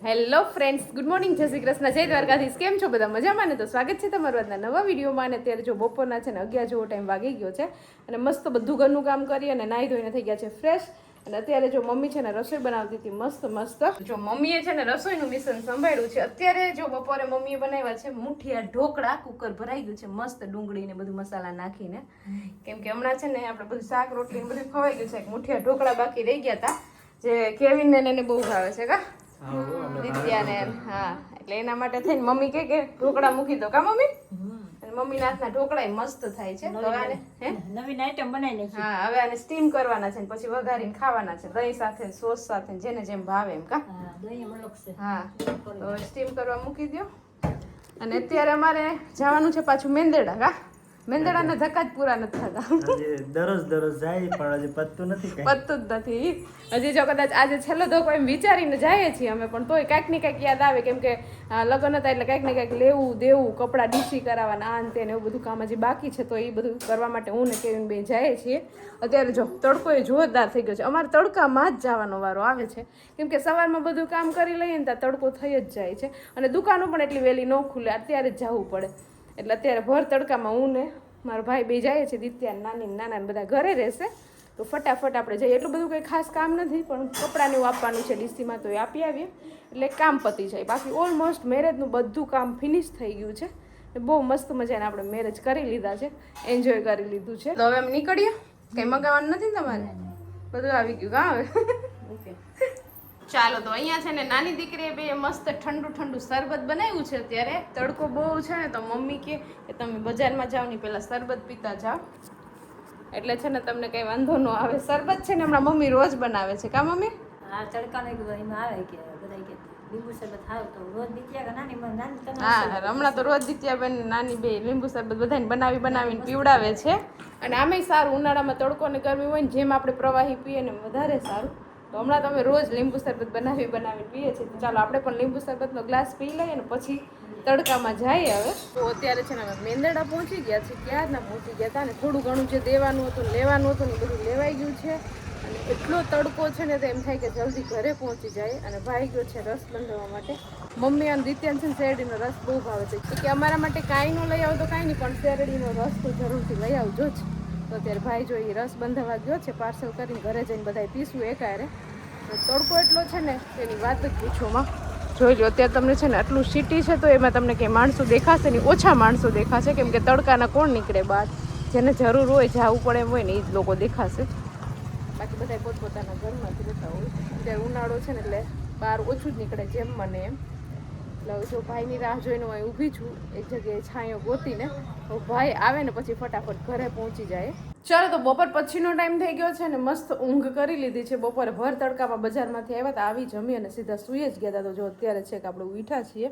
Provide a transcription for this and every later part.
Hello friends, good morning, જય શ્રી કૃષ્ણ, જય દ્વારકાધીશ. કેમ છો બધા? મજામાં ને? તો સ્વાગત છે તમારું આજના નવા વિડીયોમાં. અને અત્યારે જો બપોરના છે ને 11 જેવો ટાઈમ વાગી ગયો છે અને મસ્ત બધું ઘરનું કામ કરી અને નાહી ધોઈને થઈ ગયા છે ફ્રેશ. અને અત્યારે જો મમ્મી છે ને રસોઈ બનાવતી હતી મસ્ત. જો મમ્મીએ છે ને રસોઈનું મિશન સંભાળ્યું છે. અત્યારે જો બપોરે મમ્મીએ બનાવ્યા છે મુઠિયા ઢોકળા. કુકર ભરાઈ ગયું છે મસ્ત ડુંગળી ને બધું મસાલા નાખીને, કેમ કે હમણાં છે ને આપણે બધું શાક રોટલી બધું ખવાઈ ગયું છે. મુઠિયા ઢોકળા બાકી રહી ગયા હતા જે કેવિન ને એને બહુ ભાવે છે કા દિત્યાને. હા, એટલે એના માટે થઈને મમ્મી કે ઢોકળા મૂકી દો કા મમ્મી. મમ્મી હાથના ઢોકળા મસ્ત થાય છે. તો આને નવીન આઈટમ બનાવી નાખી. હા, હવે આને સ્ટીમ કરવાના છે ને પછી વઘારીને ખાવાના છે દહીં સાથે, સોસ સાથે, જેને જેમ ભાવે એમ કા. દહીં મલક છે. હા, તો સ્ટીમ કરવા મૂકી દો. અને અત્યારે અમારે જવાનું છે પાછું મેંદરડા કા. મેંદરડાના ધક્કા જ પૂરા નથી થતા. દરરોજ જાય પણ હજી પતતું જ નથી. હજી જો કદાચ આજે છેલ્લો ધોકો એમ વિચારીને જઈએ છીએ અમે, પણ તોય કાંઈક ને કાંઈક યાદ આવે, કેમ કે લગ્ન હતા એટલે કાંઈક ને કાંઈક લેવું દેવું, કપડાં ડીસી કરાવવાના, આ ને એવું બધું કામ હજી બાકી છે. તો એ બધું કરવા માટે હું ને કેવિન બે જઈએ છીએ. અત્યારે જો તડકો એ જોરદાર થઈ ગયો છે. અમારે તડકામાં જ જવાનો વારો આવે છે, કેમ કે સવારમાં બધું કામ કરી લઈએ ને ત્યાં તડકો થઈ જ જાય છે. અને દુકાનો પણ એટલી વહેલી ન ખુલે, અત્યારે જ જવું પડે. એટલે અત્યારે ભર તડકામાં હું ને મારો ભાઈ બે જાય છે. દિત્યા નાના બધા ઘરે રહેશે તો ફટાફટ આપણે જઈએ. એટલું બધું કંઈ ખાસ કામ નથી, પણ કપડાને એવું આપવાનું છે ડીસીમાં, તો એ આપી આવીએ એટલે કામ પતી જાય. બાકી ઓલમોસ્ટ મેરેજનું બધું કામ ફિનિશ થઈ ગયું છે. બહુ મસ્ત મજાને આપણે મેરેજ કરી લીધા છે, એન્જોય કરી લીધું છે. તો હવે અમે નીકળીએ. કંઈ મગાવવાનું નથી ને તમારે? બધું આવી ગયું કા હવે? ચાલો, તો અહીંયા છે ને નાની દીકરીએ બે મસ્ત ઠંડુ શરબત બનાવ્યું છે. અત્યારે તડકો બહુ છે ને તો મમ્મી કે તમે બજારમાં જાઓ ને પહેલાં શરબત પીતા જાઓ, એટલે છે ને તમને કંઈ વાંધો ન આવે. શરબત છે ને હમણાં મમ્મી રોજ બનાવે છે કા મમ્મી? હા, તડકાનો એમાં આવે કે બધા કે લીંબુ શરબત ખાવ તો રોજ દીત્યા નાની નાની. હા, હમણાં તો રોજ દીત્યાબેન નાની બે લીંબુ શરબત બધાને બનાવીને પીવડાવે છે. અને આમેય સારું, ઉનાળામાં તડકો ને ગરમી હોય ને જેમ આપણે પ્રવાહી પીએ ને વધારે સારું. તો હમણાં તમે રોજ લીંબુ શરબત બનાવીને પીએ છીએ. તો ચાલો આપણે પણ લીંબુ શરબતનો ગ્લાસ પી લઈએ ને પછી તડકામાં જઈએ. હવે તો અત્યારે છે ને અમે મેંદરડા પહોંચી ગયા છીએ. ક્યારના પહોંચી ગયા હતા, અને થોડું ઘણું જે દેવાનું હતું લેવાનું હતું ને બધું લેવાઈ ગયું છે. અને એટલો તડકો છે ને તો એમ થાય કે જલ્દી ઘરે પહોંચી જાય. અને ભાઈ ગયો છે રસ બંધાવવા માટે. મમ્મી અને દિત્યાન છે ને શેરડીનો રસ બહુ ભાવે છે કે અમારા માટે કાંઈ ન લઈ આવો તો કાંઈ નહીં, પણ શેરડીનો રસ તો જરૂરથી લઈ આવજો જ. તો અત્યારે ભાઈ જો એ રસ બંધાવવા ગયો છે, પાર્સલ કરીને ઘરે જઈને બધા પીશું એકારે. તડકો એટલો છે ને એની વાત જ પૂછોમાં. જોઈ લો અત્યારે તમને છે ને આટલું સિટી છે તો એમાં તમને કંઈ માણસો દેખાશે નહીં, ઓછા માણસો દેખાશે, કેમ કે તડકાના કોણ નીકળે બહાર. જેને જરૂર હોય જવું પડે એમ હોય ને એ જ લોકો દેખાશે. બાકી બધા પોતપોતાના ઘરમાંથી રહેતા હોય. અત્યારે ઉનાળો છે ને એટલે બહાર ઓછું જ નીકળે જેમ મને એમ. એટલે જો ભાઈની રાહ જોઈને હું ઊભી છું એક જગ્યાએ છાંયો ગોતીને. ભાઈ આવે ને પછી ફટાફટ ઘરે પહોંચી જાય. ચાલો, તો બપોર પછીનો ટાઈમ થઈ ગયો છે ને મસ્ત ઊંઘ કરી લીધી છે. બપોરે ભર તડકામાં બજારમાંથી આવ્યા હતા, આવી જમી અને સીધા સૂઈ જ ગયા હતા. તો જો અત્યારે છે કે આપણે ઉઠ્યા છીએ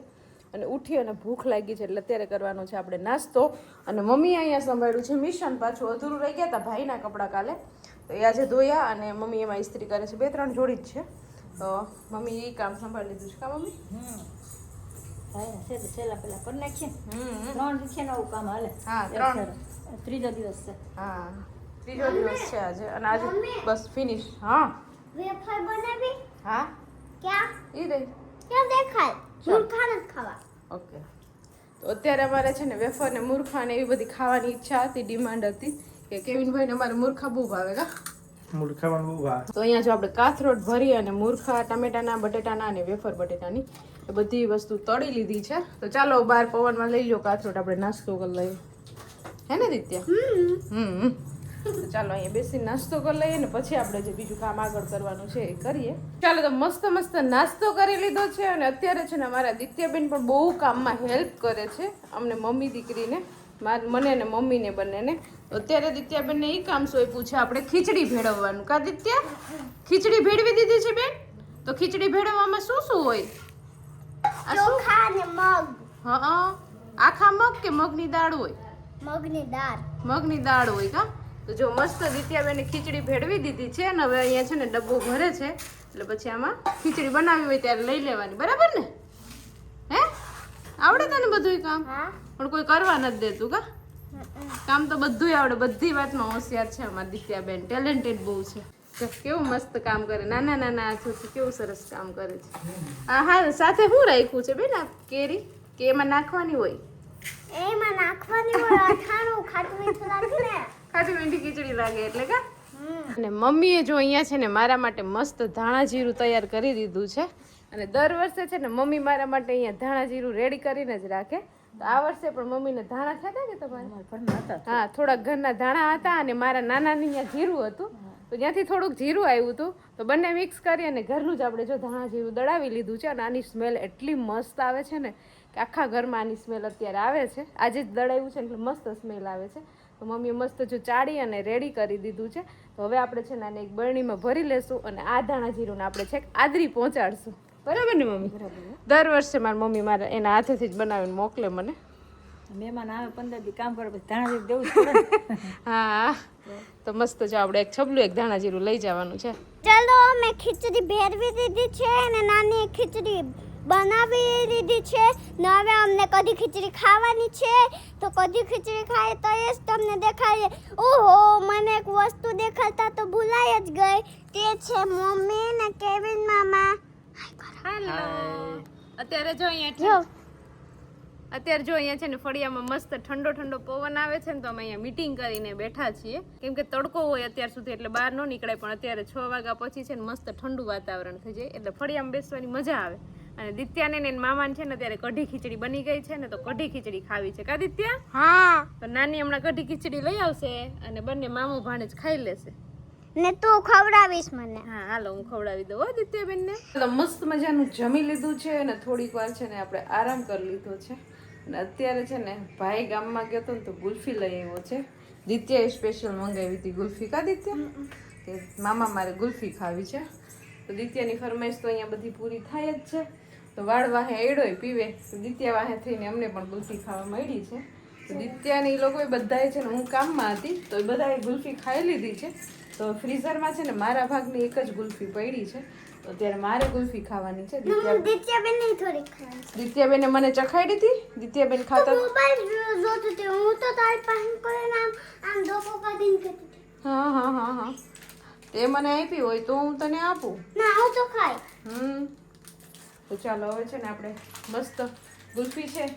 અને ઉઠી અને ભૂખ લાગી છે એટલે અત્યારે કરવાનો છે આપણે નાસ્તો. અને મમ્મી અહીંયા સંભાળ્યું છે મિશન, પાછું અધૂરું રહી ગયા હતા ભાઈના કપડાં કાલે, તો એ આજે ધોયા અને મમ્મી એમાં ઇસ્ત્રી કરે છે. 2-3 જોડી જ છે, તો મમ્મી એ કામ સંભાળી લીધું છે કા મમ્મી? છેલ્લા પેલા કરી નાખીએ. 3 દિવસે નવું કામ હાલે. હા, ત્રીજો દિવસ છે. હા, ત્રીજો દિવસ છે આજે. અને આજે બસ ફિનિશ. હા, વેફર બનાવી. હા, ક્યાં ઈ રહી ક્યાં દેખાય? મૂર્ખા નથી ખાવા. ઓકે. તો અત્યારે અમારે છે ને વેફર ને મૂર્ખા ને એવી બધી ખાવાની ઈચ્છા હતી, ડિમાન્ડ હતી કે કેવિનભાઈને અમારે મૂર્ખા બહુ ભાવે કા. મૂર્ખાવાનું બહુ ભાવે. તો અહીંયા જો આપણે કાથરોટ ભરી અને મૂર્ખા ટામેટાના, બટેટાના અને વેફર બટેટાની એ બધી વસ્તુ તળી લીધી છે. તો ચાલો બહાર પવનમાં લઈ લો કાથરોટ, આપણે નાસ્તો કરી લઈએ. હે ને દિત્યા? તો ચાલો અહીંયા બેસી નાસ્તો કરી લઈએ ને પછી આપણે જે બીજું કામ આગળ કરવાનું છે એ કરીએ. ચાલો, તો મસ્ત નાસ્તો કરી લીધો છે. અને અત્યારે છે ને અમારા દિત્યાબેન પણ બહુ કામમાં હેલ્પ કરે છે અમને, મમ્મી દીકરીને, મને ને મમ્મીને બંનેને. તો અત્યારે દિત્યાબેનને એ કામ સોંપ્યું છે આપણે ખીચડી ભેળવવાનું. કા દિત્યા? ખીચડી ભેળવી દીધી છે બેન? તો ખીચડી ભેળવવામાં શું હોય? ચોખા અને મગ. હા, આખા મગ કે મગની દાળ હોય? મગની દાળ. મગની દાળ હોય કા. તો જો મસ્ત દિત્યાબેને ખીચડી ભેળવી દીધી છે અને હવે અહીંયા છે ને ડબ્બો ભરે છે, એટલે પછી આમાં ખીચડી બનાવી હોય ત્યારે લઈ લેવાની. બરાબર ને? હે, આવડે તને બધું કામ? પણ કોઈ કરવા નથી દેતું કા. કામ તો બધું આવડે, બધી વાતમાં હોશિયાર છે અમારી દિત્યાબેન, ટેલેન્ટેડ બહુ છે. જો કેવું મસ્ત કામ કરે, નાના નાના હાથોથી કેવું સરસ કામ કરે છે. હા સાથે શું રાખ્યું છે બેટા? કેરી કે એમાં નાખવાની હોય? એમાં નાખવાની હોય અથાણું, ખાટું મીઠું લાગે ને. ખાટી મીઠી ખીચડી લાગે એટલે કા. અને મમ્મીએ જો અહીંયા છે ને મારા માટે મસ્ત ધાણા જીરું તૈયાર કરી દીધું છે. અને દર વર્ષે છે ને મમ્મી મારા માટે અહીંયા ધાણા જીરું રેડી કરીને જ રાખે. તો આ વર્ષે પણ મમ્મીને ધાણા થયા કે તમારે? હા, થોડાક ઘરના ધાણા હતા અને મારા નાનાની અહીંયા જીરું હતું. તો ત્યાંથી થોડુંક જીરું આવ્યું હતું. તો બંને મિક્સ કરી અને ઘરનું જ આપણે જો ધાણા જીરું દળાવી લીધું છે. અને આની સ્મેલ એટલી મસ્ત આવે છે ને કે આખા ઘરમાં આની સ્મેલ અત્યારે આવે છે. આજે જ દળાવ્યું છે એટલે મસ્ત સ્મેલ આવે છે. તો મમ્મીએ મસ્ત જો ચાળી અને રેડી કરી દીધું છે. તો હવે આપણે છે ને આને એક બરણીમાં ભરી લેશું અને આ ધાણા જીરુંને આપણે છેક આદરી પહોંચાડશું. બરાબર ને મમ્મી? દર વર્ષે મારી મમ્મી મારા એના હાથેથી જ બનાવીને મોકલે મને. મહેમાન આવે 15 દી કામ કરે પછી ધાણા જીરું દેવું જ પડે ને. હા, તો મસ્ત જો આપણે એક છબલું એક ધાણા જીરું લઈ જવાનું છે. ચલો મેં ખીચડી ભેરવી દીધી છે અને નાની ખીચડી બનાવી દીધી છે. ને હવે અમને કઢી ખીચડી ખાવાની છે. તો કઢી ખીચડી ખાય તો એ જ તમને દેખાડીએ. ઓહો, મને એક વસ્તુ દેખાડતા તો ભૂલાઈ જ ગઈ. તે છે મમ્મી ને કેવિન મામા. હેલો. અત્યારે જો અહીંયા છે ને ફળિયામાં મસ્ત ઠંડો ઠંડો પવન આવે છે ને તો અમે અહીંયા મીટિંગ કરીને બેઠા છીએ. કેમ કે તડકો હોય અત્યાર સુધી એટલે બહાર ન નીકળાય. પણ અત્યારે 6 વાગ્યા પછી છે ને મસ્ત ઠંડુ વાતાવરણ થઈ જાય એટલે ફળિયામાં બેસવાની મજા આવે. અને દિત્યાને ને મામાને છે ને અત્યારે કઢી ખીચડી બની ગઈ છે ને તો કઢી ખીચડી ખાવી છે કા દિત્યા? હા. તો નાની હમણાં કઢી ખીચડી લઈ આવશે અને બંને મામો ભાણેજ ખાઈ લેશે. ને તું ખવડાવીશ મને. હા હાલો, હું ખવડાવી દઉં હો દિત્યાબેનને. તો મસ્ત મજાનું જમી લીધું છે અને થોડીક વાર છે ને આપણે આરામ કરી લીધો છે. અને અત્યારે છે ને ભાઈ ગામમાં ગયો હતો ને તો ગુલ્ફી લઈ આવ્યો છે. દિત્યાએ સ્પેશિયલ મંગાવી હતી ગુલ્ફી કા દિત્યા? કે મામા મારે ગુલ્ફી ખાવી છે. તો દિત્યાની ફરમાઈશ તો અહીંયા બધી પૂરી થાય જ છે. તો વાળ વાહે એડોય પીવે તો દિત્યા વાહે થઈને અમને પણ ગુલ્ફી ખાવા મળી છે. તો દિત્યાને એ લોકોએ બધાએ છે ને હું કામમાં હતી તો એ બધાએ ગુલ્ફી ખાઈ લીધી છે. તો ફ્રીઝરમાં છે ને મારા ભાગની એક જ ગુલ્ફી પડી છે. તો અત્યારે મારે ગુલ્ફી ખાવાની છે. દિત્યાબેન ની થોડીક ખાવાની. દિત્યાબેને મને ચખાડી હતી. દિત્યાબેન ખાતા મોબાઈલ જોતી હતી હું તો તારી પાસે કરીને આમ ડોકો કાઢીને કરતી હતી. હા તે મને આપી હોય તો હું તને આપું. ના હું તો ખાઈ. તો ચાલો હવે છે ને આપણે મસ્ત ગુલ્ફી છે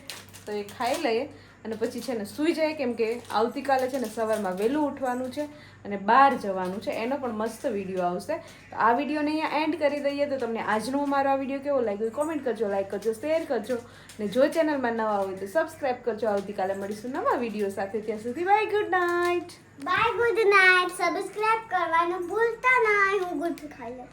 તો એ ખાઈ લઈએ અને પછી છે ને સૂઈ જાય. કેમ કે આવતીકાલે છે ને સવારમાં વહેલું ઉઠવાનું છે અને બહાર જવાનું છે. એનો પણ મસ્ત વિડીયો આવશે. તો આ વિડીયોને અહીંયા એન્ડ કરી દઈએ. તો તમને આજનો મારો આ વિડીયો કેવો લાગ્યો કોમેન્ટ કરજો, લાઈક કરજો, શેર કરજો અને જો ચેનલમાં નવા હોય તો સબસ્ક્રાઈબ કરજો. આવતીકાલે મળીશું નવા વિડીયો સાથે. ત્યાં સુધી bye, good night. Bye, good night. Subscribe કરવાનું ભૂલતા નહીં. હું ગુલ્ફી ખાઈ લઉં.